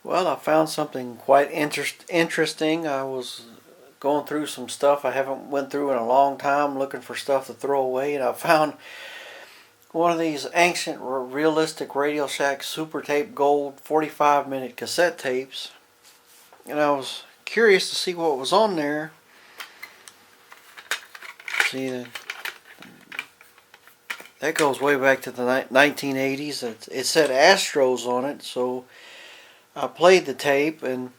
Well, I found something quite interesting. I was going through some stuff I haven't went through in a long time, looking for stuff to throw away, and I found one of these ancient realistic Radio Shack Super Tape Gold 45-minute cassette tapes, and I was curious to see what was on there. See, that goes way back to the 1980s. It said Astros on it, so I played the tape and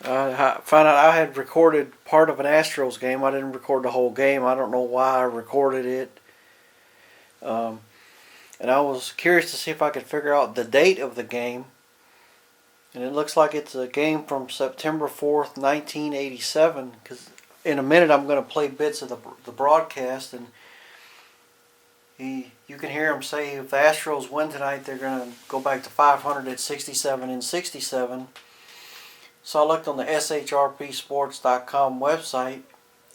I found out I had recorded part of an Astros game. I didn't record the whole game. I don't know why I recorded it. And I was curious to see if I could figure out the date of the game. And it looks like it's a game from September 4th, 1987. Because in a minute I'm going to play bits of the broadcast. And you can hear him say if the Astros win tonight, they're going to go back to 500 at 67-67. So I looked on the shrpsports.com website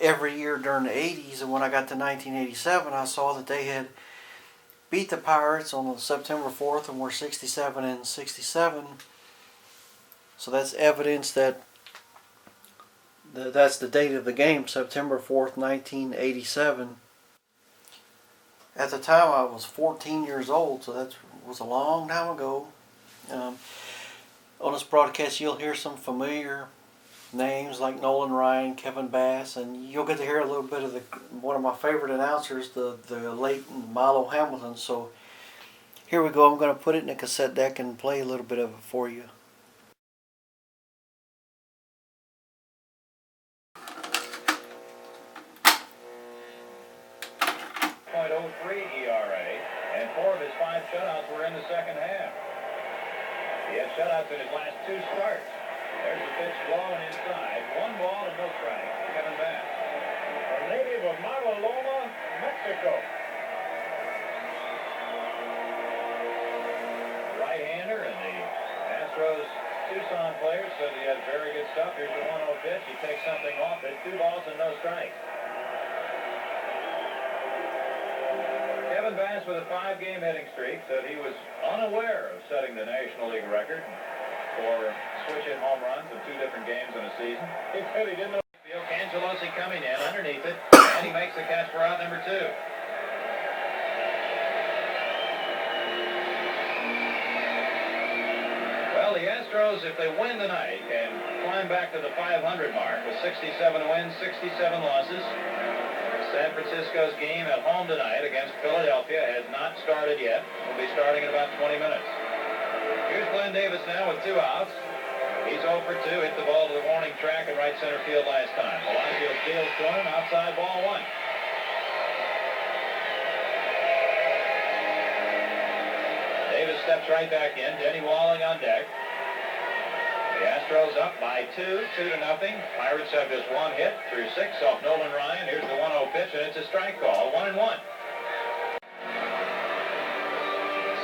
every year during the 80s, and when I got to 1987, I saw that they had beat the Pirates on September 4th and were 67-67. So that's evidence that that's the date of the game, September 4th, 1987. At the time, I was 14 years old, so that was a long time ago. On this broadcast, you'll hear some familiar names like Nolan Ryan, Kevin Bass, and you'll get to hear a little bit of one of my favorite announcers, the late Milo Hamilton. So here we go. I'm going to put it in a cassette deck and play a little bit of it for you. .03 ERA, and 4 of his 5 shutouts were in the second half. He had shutouts in his last 2 starts. There's the pitch blowing inside. 1 ball and no strike. Kevin Bass, a native of Milo, Mexico. Right-hander, and the Astros Tucson players said he had very good stuff. Here's the 1-0 pitch. He takes something off it. 2 balls and no strike. Kevin Bass, with a 5-game hitting streak, said he was unaware of setting the National League record for switch-in home runs in 2 different games in a season. He said he didn't know. Cangelosi coming in underneath it, and he makes the catch for out number 2. Well, the Astros, if they win tonight and climb back to the 500 mark with 67 wins, 67 losses. San Francisco's game at home tonight against Philadelphia has not started yet. Will be starting in about 20 minutes. Here's Glenn Davis now with 2 outs. He's 0 for 2, hit the ball to the warning track in right center field last time. Palacio steals to him, outside ball 1. Davis steps right back in. Denny Walling on deck. The Astros up by 2-0. Pirates have just 1 hit through 6 off Nolan Ryan. Here's the 1-0 pitch, and it's a strike call. 1-1.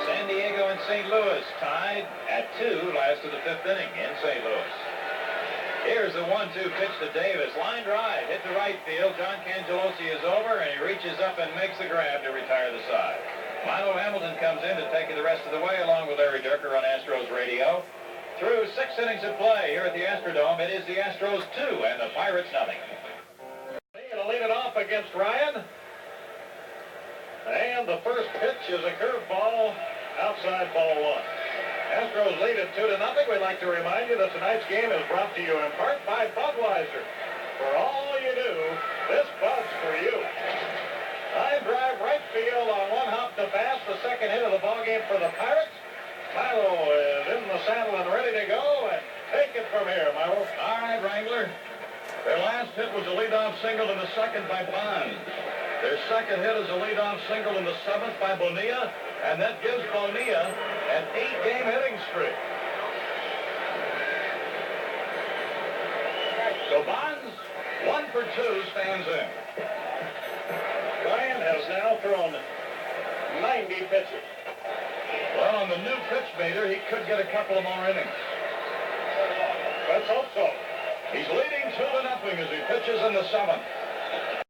San Diego and St. Louis tied at 2, last of the 5th inning in St. Louis. Here's the 1-2 pitch to Davis. Line drive, hit the right field. John Cangelosi is over, and he reaches up and makes the grab to retire the side. Milo Hamilton comes in to take you the rest of the way, along with Larry Durker on Astros Radio. Through 6 innings of play here at the Astrodome, it is the Astros 2 and the Pirates nothing. He'll lead it off against Ryan. And the first pitch is a curveball, outside ball 1. Astros lead it 2-0. We'd like to remind you that tonight's game is brought to you in part by Budweiser. For all you do, this Bud's for you. Line drive right field on 1 hop to Bass, the second hit of the ballgame for the Pirates. Milo is in the saddle and ready to go, and take it from here, Milo. All right, Wrangler. Their last hit was a leadoff single in the 2nd by Bond. Their second hit is a leadoff single in the 7th by Bonilla, and that gives Bonilla an 8-game hitting streak. So Bonds, 1 for 2, stands in. Ryan has now thrown 90 pitches. Well, on the new pitch meter, he could get a couple of more innings. Let's hope so. He's leading 2-0 as he pitches in the 7th.